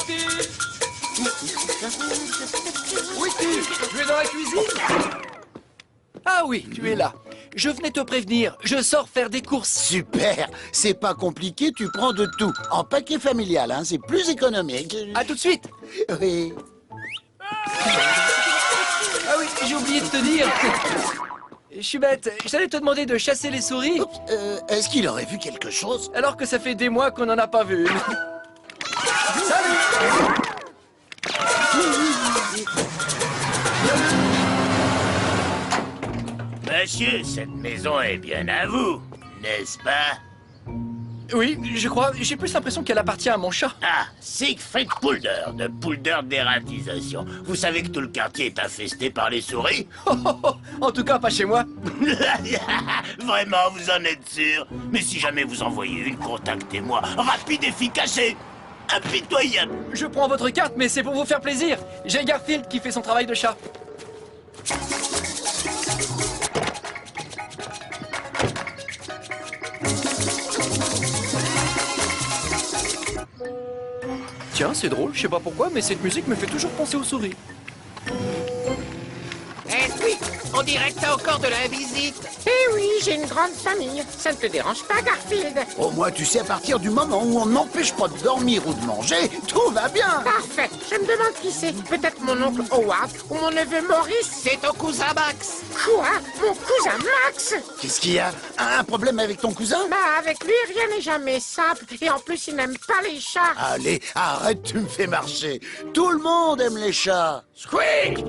Garfield! Où es-tu? Tu es dans la cuisine? Ah oui, tu es là. Je venais te prévenir, je sors faire des courses. Super, c'est pas compliqué, tu prends de tout. En paquet familial, hein, c'est plus économique. À tout de suite. Oui. Ah oui, j'ai oublié de te dire. Je suis bête, j'allais te demander de chasser les souris, Oups, est-ce qu'il aurait vu quelque chose? alors que ça fait des mois qu'on n'en a pas vu une. Salut! Monsieur, cette maison est bien à vous, n'est-ce pas? Oui, je crois, j'ai plus l'impression qu'elle appartient à mon chat. Ah, Siegfried Poulder, de Poulder Dératisation. Vous savez que tout le quartier est infesté par les souris? En tout cas, pas chez moi. Vraiment, vous en êtes sûr? Mais si jamais vous en voyez une, contactez-moi. Rapide, efficace et impitoyable. Je prends votre carte, mais c'est pour vous faire plaisir. J'ai Garfield qui fait son travail de chat. Tiens, c'est drôle, je sais pas pourquoi, mais cette musique me fait toujours penser aux souris. Eh oui, on dirait que t'as encore de la visite. Eh oui, j'ai une grande famille. Ça ne te dérange pas, Garfield? Au moins, tu sais, à partir du moment où on n'empêche pas de dormir ou de manger, tout va bien. Parfait. Je me demande qui c'est. Peut-être mon oncle Howard ou mon neveu Maurice. C'est ton cousin Max. Quoi? Mon cousin Max? Qu'est-ce qu'il y a? Un problème avec ton cousin? Bah, avec lui, rien n'est jamais simple. Et en plus, il n'aime pas les chats. Allez, arrête, tu me fais marcher. Tout le monde aime les chats. Squeak!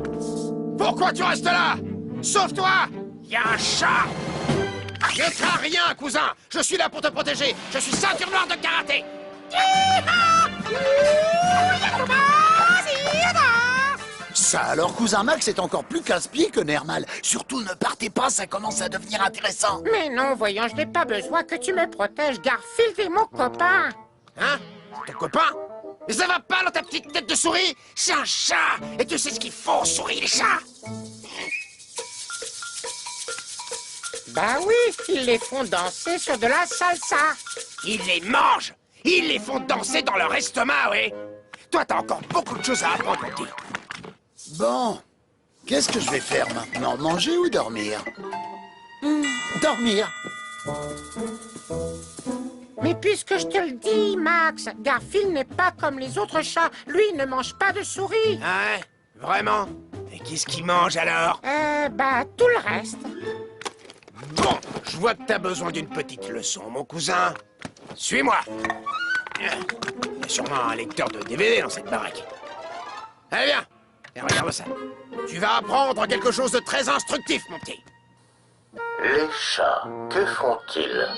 Pourquoi tu restes là? Sauve-toi! Il y a un chat! Ne crains rien, cousin! Je suis là pour te protéger! Je suis ceinture noire de karaté! Ça alors, cousin Max est encore plus casse-pied que normal. Surtout ne partez pas, ça commence à devenir intéressant. Mais non, voyons, je n'ai pas besoin que tu me protèges. Garfield est mon copain. Hein? Ton copain? Mais ça va pas dans ta petite tête de souris? C'est un chat! Et tu sais ce qu'ils font aux souris, les chats? Bah oui, ils les font danser sur de la salsa. Ils les mangent! Ils les font danser dans leur estomac, oui! Toi, t'as encore beaucoup de choses à apprendre, mon petit. Bon, qu'est-ce que je vais faire maintenant? Manger ou dormir? Dormir. Mais puisque je te le dis, Max, Garfield n'est pas comme les autres chats. Lui, il ne mange pas de souris. Hein? Vraiment? Et qu'est-ce qu'ils mangent alors? Bah, tout le reste. Bon, je vois que t'as besoin d'une petite leçon, mon cousin. Suis-moi. Il y a sûrement un lecteur de DVD dans cette baraque. Allez, viens. Et regarde ça. Tu vas apprendre quelque chose de très instructif, mon petit. Les chats, que font-ils?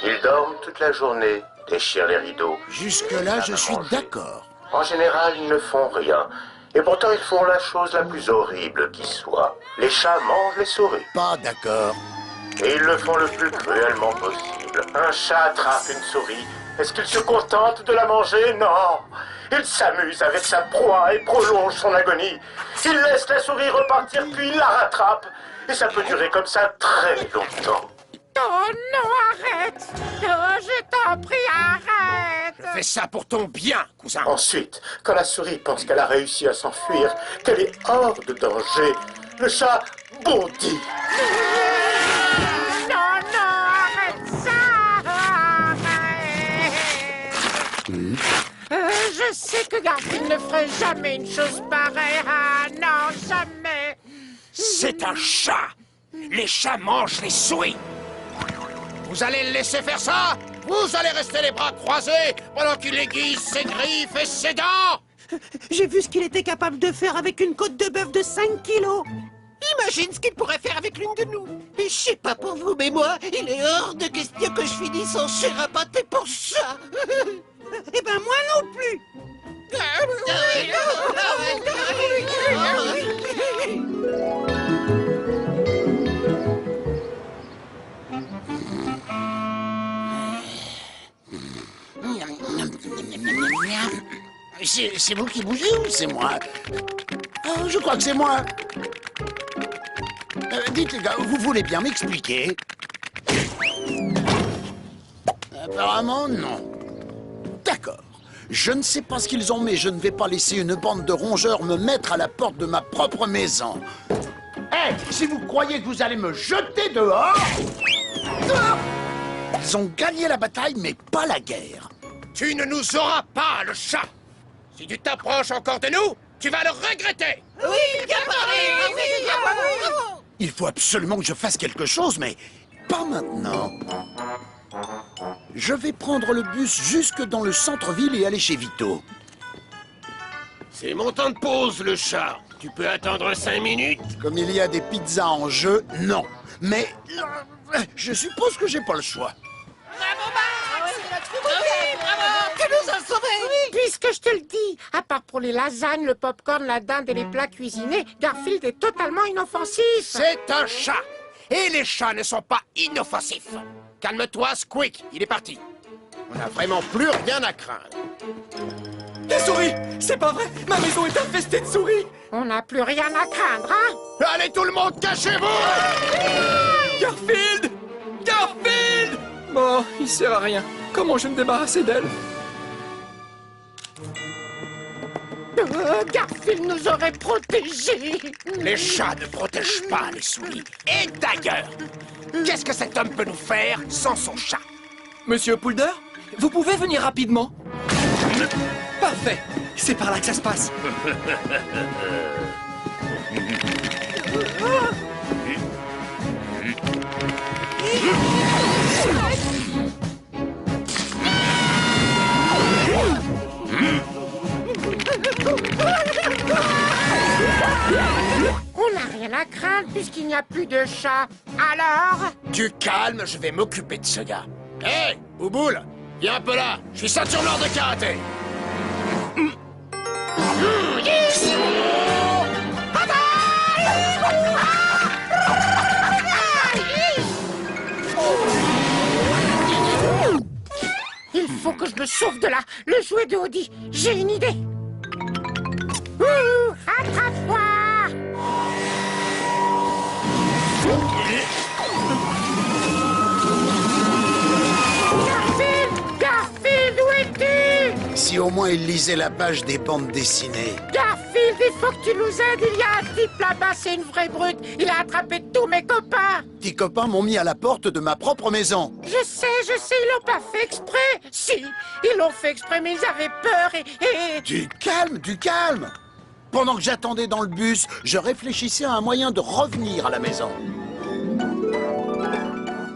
Ils dorment toute la journée, déchirent les rideaux. Jusque-là, je suis d'accord. En général, ils ne font rien. Et pourtant, ils font la chose la plus horrible qui soit. Les chats mangent les souris. Pas d'accord. Et ils le font le plus cruellement possible. Un chat attrape une souris. Est-ce qu'il se contente de la manger? Non. Il s'amuse avec sa proie et prolonge son agonie. Il laisse la souris repartir, puis il la rattrape. Et ça peut durer comme ça très longtemps. Oh non, arrête! Oh, je t'en prie, arrête! Je fais ça pour ton bien, cousin. Ensuite, quand la souris pense qu'elle a réussi à s'enfuir, qu'elle est hors de danger, le chat bondit. Non, non, arrête ça! Arrête! Je sais que Garfield ne ferait jamais une chose pareille. Ah non, jamais! C'est un chat. Les chats mangent les souris. Vous allez le laisser faire ça? Vous allez rester les bras croisés pendant qu'il aiguise ses griffes et ses dents? J'ai vu ce qu'il était capable de faire avec une côte de bœuf de 5 kilos. Imagine ce qu'il pourrait faire avec l'une de nous. Et je sais pas pour vous, mais moi, il est hors de question que je finisse en chair à pâté pour ça. Eh ben moi non plus. C'est vous qui bougez ou c'est moi? Je crois que c'est moi. Dites les gars, vous voulez bien m'expliquer? Apparemment, non. D'accord. Je ne sais pas ce qu'ils ont, mais je ne vais pas laisser une bande de rongeurs me mettre à la porte de ma propre maison. Hé, si vous croyez que vous allez me jeter dehors... Ils ont gagné la bataille, mais pas la guerre. Tu ne nous auras pas, le chat. Si tu t'approches encore de nous, tu vas le regretter. Il faut absolument que je fasse quelque chose, mais pas maintenant. Je vais prendre le bus jusque dans le centre-ville et aller chez Vito. C'est mon temps de pause, le chat. Tu peux attendre 5 minutes? Comme il y a des pizzas en jeu, non. Mais je suppose que j'ai pas le choix. Tu nous as sauvés! Puisque je te le dis, à part pour les lasagnes, le popcorn, la dinde et les plats cuisinés, Garfield est totalement inoffensif. C'est un chat. Et les chats ne sont pas inoffensifs. Calme-toi, Squeak. Il est parti. On n'a vraiment plus rien à craindre. Des souris! C'est pas vrai! Ma maison est infestée de souris! On n'a plus rien à craindre, hein? Allez, tout le monde, cachez-vous! Garfield! Garfield! Bon, il sert à rien. Comment je vais me débarrasser d'elle? Garfield nous aurait protégés. Les chats ne protègent pas les souris. Et d'ailleurs, qu'est-ce que cet homme peut nous faire sans son chat? Monsieur Poulder, vous pouvez venir rapidement? Parfait! C'est par là que ça se passe. On n'a rien à craindre puisqu'il n'y a plus de chat. Alors? Du calme, je vais m'occuper de ce gars. Hé, Bouboule, viens un peu là. Je suis ceinture noire de karaté. Yes! Il faut que je me sauve de là. Le jouet de Woody. J'ai une idée. Attrape-moi! Garfield, où es-tu? Si au moins il lisait la page des bandes dessinées. Garfield, il faut que tu nous aides. Il y a un type là-bas, c'est une vraie brute. Il a attrapé tous mes copains. Tes copains m'ont mis à la porte de ma propre maison. Je sais, ils l'ont pas fait exprès. Si, ils l'ont fait exprès, mais ils avaient peur et... Du calme, du calme. Pendant que j'attendais dans le bus, je réfléchissais à un moyen de revenir à la maison.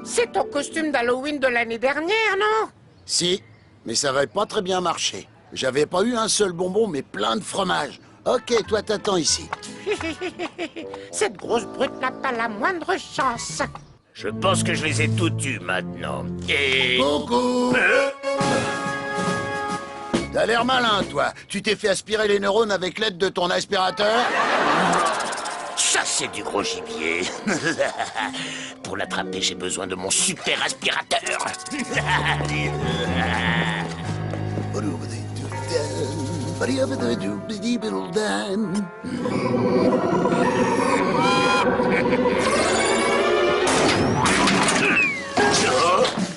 C'est ton costume d'Halloween de l'année dernière, non? Si, mais ça n'avait pas très bien marché. J'avais pas eu un seul bonbon, mais plein de fromage. Ok, toi t'attends ici. Cette grosse brute n'a pas la moindre chance. Je pense que je les ai tous eus maintenant. Et... Coucou. T'as l'air malin, toi. Tu t'es fait aspirer les neurones avec l'aide de ton aspirateur? Ça, c'est du gros gibier. Pour l'attraper, j'ai besoin de mon super aspirateur.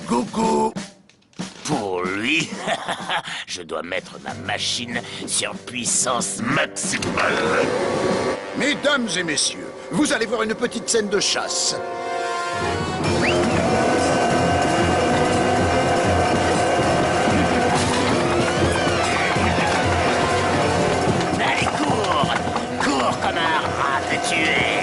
Coucou. Pour lui, je dois mettre ma machine sur puissance maximale. Mesdames et messieurs, vous allez voir une petite scène de chasse. Allez, cours! Cours comme un rat de tuer!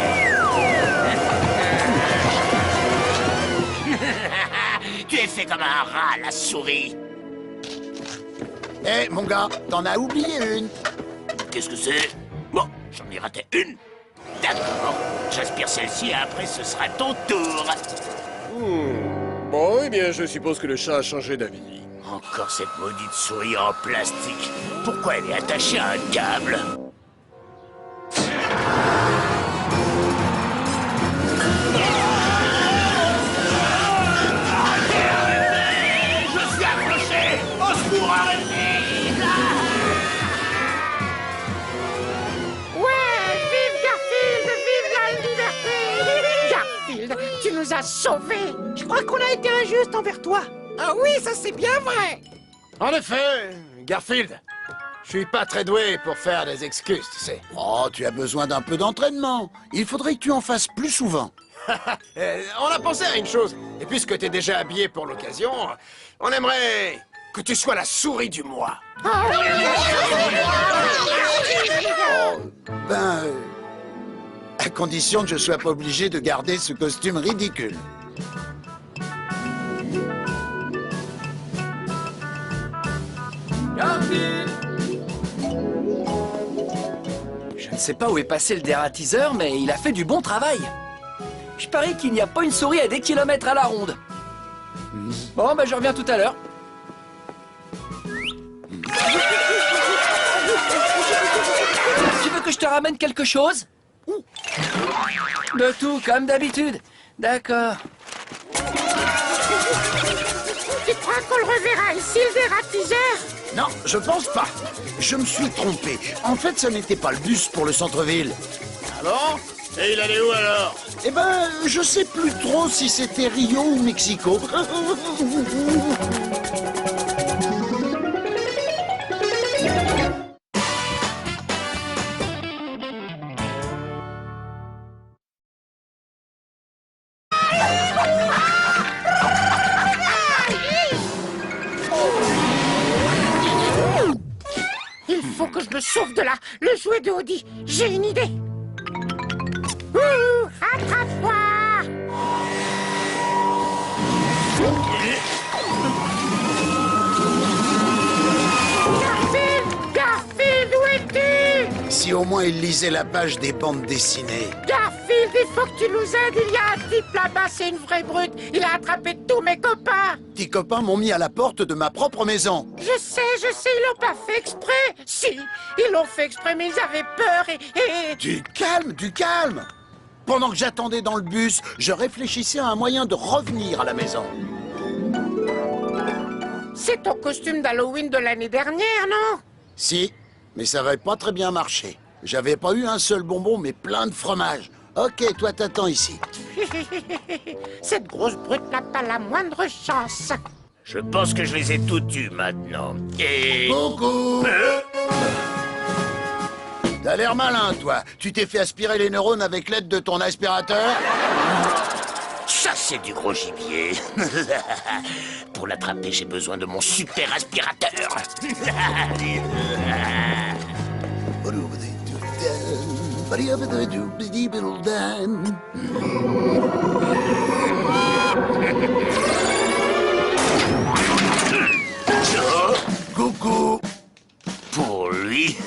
Tu es fait comme un rat, la souris! Eh, mon gars, t'en as oublié une. Qu'est-ce que c'est? Bon, j'en ai raté une. D'accord, j'aspire celle-ci et après ce sera ton tour. Bon, eh bien, je suppose que le chat a changé d'avis. Encore cette maudite souris en plastique. Pourquoi elle est attachée à un câble? Je suis accroché! Au secours, arrêtez! Ouais, vive Garfield, vive la liberté! Garfield, tu nous as sauvés. Je crois qu'on a été injuste envers toi. Ah oui, ça c'est bien vrai. En effet, Garfield, je suis pas très doué pour faire des excuses, tu sais. Oh, tu as besoin d'un peu d'entraînement. Il faudrait que tu en fasses plus souvent. On a pensé à une chose. Et puisque t'es déjà habillé pour l'occasion, on aimerait que tu sois la souris du mois. Ben, à condition que je sois pas obligé de garder ce costume ridicule. Je ne sais pas où est passé le dératiseur, mais il a fait du bon travail. Je parie qu'il n'y a pas une souris à des kilomètres à la ronde. Bon, ben je reviens tout à l'heure. Tu veux que je te ramène quelque chose? De tout, comme d'habitude. D'accord. Tu crois qu'on le reverra ici, le dératiseur? Non, je pense pas. Je me suis trompé. En fait, ce n'était pas le bus pour le centre-ville. Ah bon? Et il allait où alors? Eh ben, je sais plus trop si c'était Rio ou Mexico. Il faut que je me sauve de là. Le jouet de Audi. J'ai une idée. Ouh, attrape-moi! Garfield! Garfield, où es-tu? Si au moins il lisait la page des bandes dessinées. Garfield, il faut que tu nous aides. Il y a un type là-bas, c'est une vraie brute. Il a attrapé tous mes copains. Tes copains m'ont mis à la porte de ma propre maison. Je sais, ils l'ont pas fait exprès. Si, ils l'ont fait exprès, mais ils avaient peur et... Du calme, du calme. Pendant que j'attendais dans le bus, je réfléchissais à un moyen de revenir à la maison. C'est ton costume d'Halloween de l'année dernière, non? Si, mais ça n'avait pas très bien marché. J'avais pas eu un seul bonbon, mais plein de fromage. Ok, toi t'attends ici. Cette grosse brute n'a pas la moindre chance. Je pense que je les ai tous eus maintenant. Et... Coucou. T'as l'air malin, toi. Tu t'es fait aspirer les neurones avec l'aide de ton aspirateur? Ça, c'est du gros gibier. Pour l'attraper, j'ai besoin de mon super aspirateur. Coucou. Pour lui,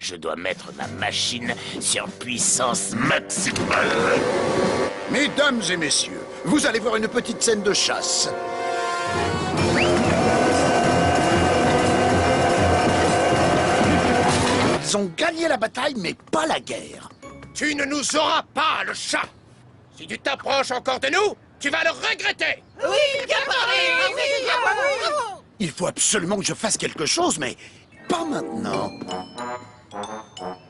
je dois mettre ma machine sur puissance maximale. Mesdames et messieurs, vous allez voir une petite scène de chasse. Ils ont gagné la bataille, mais pas la guerre. Tu ne nous auras pas, le chat. Si tu t'approches encore de nous, tu vas le regretter. Il faut absolument que je fasse quelque chose, mais pas maintenant.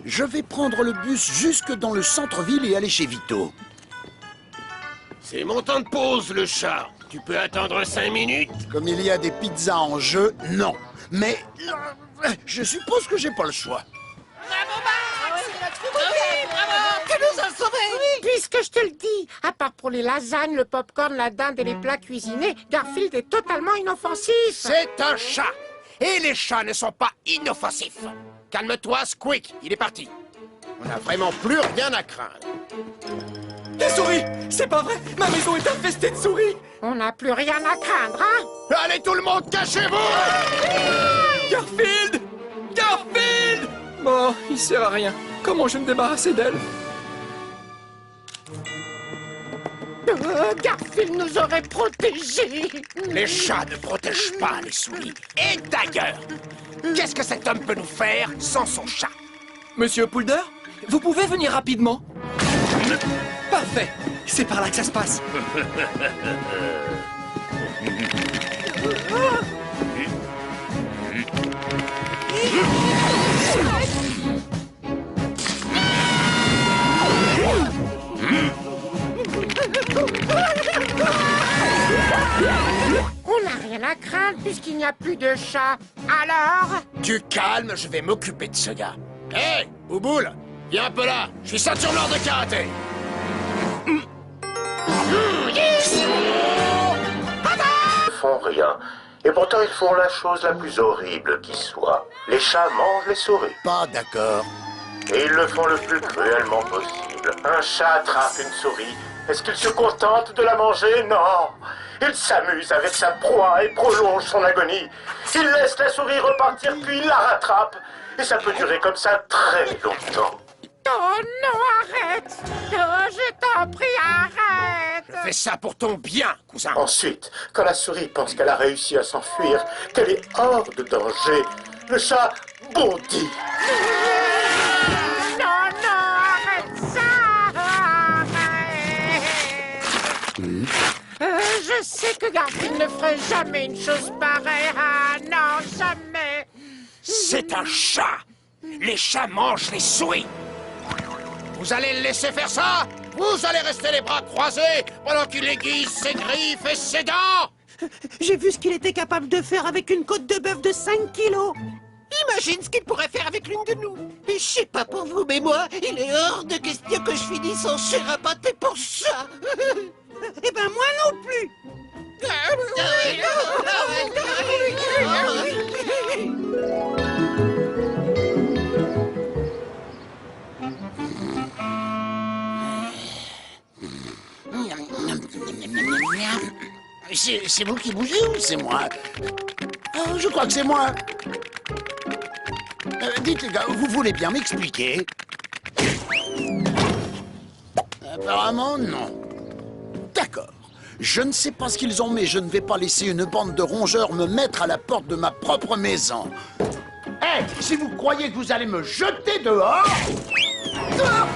Je vais prendre le bus jusque dans le centre-ville et aller chez Vito. C'est mon temps de pause, le chat. Tu peux attendre 5 minutes? Comme il y a des pizzas en jeu, non. Mais je suppose que j'ai pas le choix. Puisque je te le dis, à part pour les lasagnes, le popcorn, la dinde et les plats cuisinés, Garfield est totalement inoffensif. C'est un chat. Et les chats ne sont pas inoffensifs. Calme-toi, Squeak. Il est parti. On n'a vraiment plus rien à craindre. Des souris! C'est pas vrai! Ma maison est infestée de souris! On n'a plus rien à craindre, hein? Allez, tout le monde, cachez-vous! Garfield! Garfield! Bon, il sert à rien. Comment je vais me débarrasser d'elle? Garfield nous aurait protégés. Les chats ne protègent pas les souris. Et d'ailleurs, qu'est-ce que cet homme peut nous faire sans son chat? Monsieur Poulder, vous pouvez venir rapidement? Parfait! C'est par là que ça se passe. On n'a rien à craindre puisqu'il n'y a plus de chat, alors? Du calme, je vais m'occuper de ce gars. Hé, Bouboule, viens un peu là. Je suis ceinture noire de karaté. Ils font rien. Et pourtant, ils font la chose la plus horrible qui soit. Les chats mangent les souris. Pas d'accord. Et ils le font le plus cruellement possible. Un chat attrape une souris. Est-ce qu'il se contente de la manger? Non. Il s'amuse avec sa proie et prolonge son agonie. Il laisse la souris repartir, puis il la rattrape. Et ça peut durer comme ça très longtemps. Oh non, arrête! Oh, je t'en prie, arrête! Je fais ça pour ton bien, cousin. Ensuite, quand la souris pense qu'elle a réussi à s'enfuir, qu'elle est hors de danger, le chat bondit. Non, non, arrête ça! Arrête! Je sais que Garfield ne ferait jamais une chose pareille. Ah non, jamais! C'est un chat. Les chats mangent les souris. Vous allez le laisser faire ça? Vous allez rester les bras croisés pendant qu'il aiguise ses griffes et ses dents? J'ai vu ce qu'il était capable de faire avec une côte de bœuf de 5 kilos. Imagine ce qu'il pourrait faire avec l'une de nous. Et je sais pas pour vous, mais moi, il est hors de question que je finisse en chair à pâté pour ça. Eh ben moi non plus. C'est vous qui bougez ou c'est moi? Je crois que c'est moi. Dites les gars, vous voulez bien m'expliquer? Apparemment, non. D'accord. Je ne sais pas ce qu'ils ont, mais je ne vais pas laisser une bande de rongeurs me mettre à la porte de ma propre maison. Hé, si vous croyez que vous allez me jeter dehors... Ah!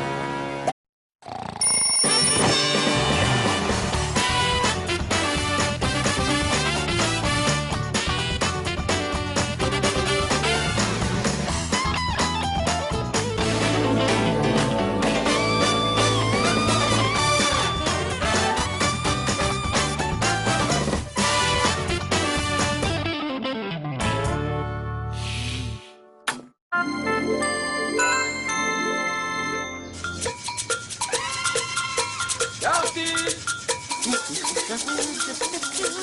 Garfield!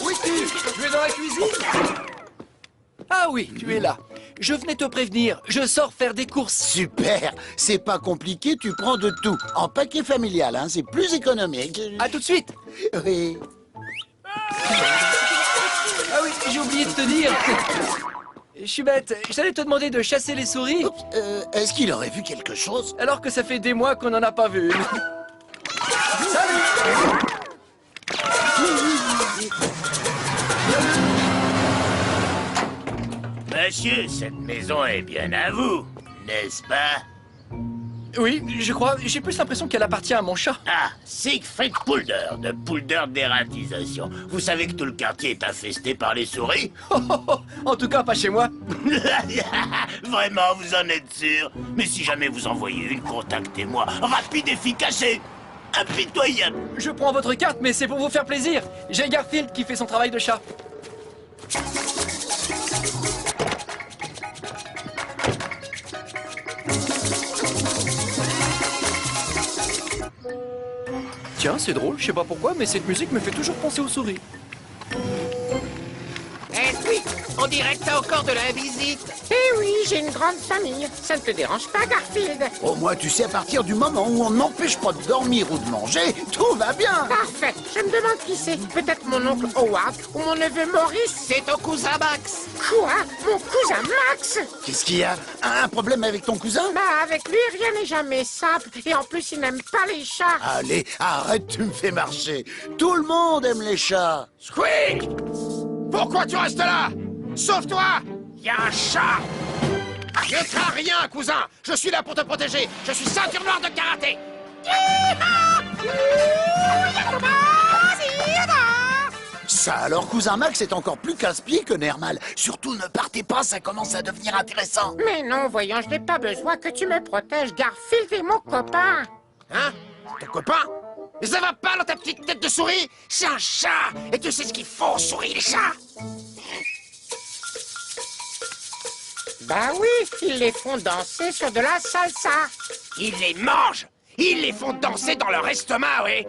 Où es-tu? Tu es dans la cuisine? Ah oui, tu es là. Je venais te prévenir, je sors faire des courses. Super, c'est pas compliqué, tu prends de tout. En paquet familial, hein, c'est plus économique. À tout de suite. Oui. Ah oui, j'ai oublié de te dire. Je suis bête, j'allais te demander de chasser les souris, Oups, est-ce qu'il aurait vu quelque chose? alors que ça fait des mois qu'on n'en a pas vu une. Salut! Monsieur, cette maison est bien à vous, n'est-ce pas? Oui, je crois, j'ai plus l'impression qu'elle appartient à mon chat. Ah, Siegfried Poulder, de Poulder Dératisation. Vous savez que tout le quartier est infesté par les souris? En tout cas, pas chez moi. Vraiment, vous en êtes sûr? Mais si jamais vous en voyez une, contactez-moi. Rapide, efficace et impitoyable. Je prends votre carte, mais c'est pour vous faire plaisir. J'ai Garfield qui fait son travail de chat. Tiens, c'est drôle, je sais pas pourquoi, mais cette musique me fait toujours penser aux souris. Eh oui, on dirait que t'as encore de la visite. Eh oui, j'ai une grande famille. Ça ne te dérange pas, Garfield? Au moins, tu sais, à partir du moment où on ne m'empêche pas de dormir ou de manger, tout va bien. Parfait. Je me demande qui c'est. Peut-être mon oncle Howard ou mon neveu Maurice. C'est ton cousin Max. Quoi? Mon cousin Max? Qu'est-ce qu'il y a? Un problème avec ton cousin? Bah, avec lui, rien n'est jamais simple. Et en plus, il n'aime pas les chats. Allez, arrête, tu me fais marcher. Tout le monde aime les chats. Squeak! Pourquoi tu restes là? Sauve-toi! Il y a un chat! Ne crains rien, cousin! Je suis là pour te protéger! Je suis ceinture noire de karaté! Ça alors, cousin Max est encore plus casse-pied que normal. Surtout, ne partez pas, ça commence à devenir intéressant. Mais non, voyons, je n'ai pas besoin que tu me protèges. Garfield est mon copain. Hein? Ton copain? Mais ça va pas dans ta petite tête de souris? C'est un chat! Et tu sais ce qu'ils font aux souris, les chats? Bah oui, ils les font danser sur de la salsa. Ils les mangent. Ils les font danser dans leur estomac, oui.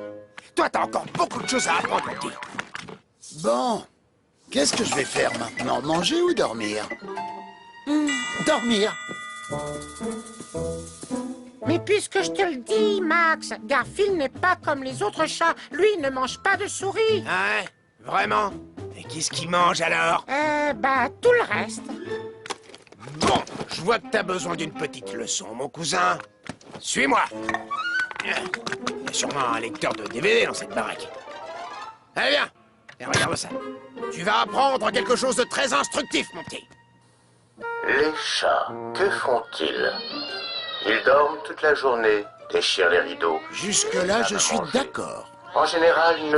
Toi, t'as encore beaucoup de choses à apprendre, mon petit. Bon, qu'est-ce que je vais faire maintenant? Manger ou dormir? Dormir. Mais puisque je te le dis, Max, Garfield n'est pas comme les autres chats. Lui, il ne mange pas de souris. Hein? Vraiment? Et qu'est-ce qu'ils mangent alors? Bah, tout le reste. Bon, je vois que t'as besoin d'une petite leçon, mon cousin. Suis-moi. Il y a sûrement un lecteur de DVD dans cette baraque. Allez, viens. Et regarde ça. Tu vas apprendre quelque chose de très instructif, mon petit. Les chats, que font-ils? Ils dorment toute la journée, déchirent les rideaux. Jusque-là, je suis d'accord. En général, ils ne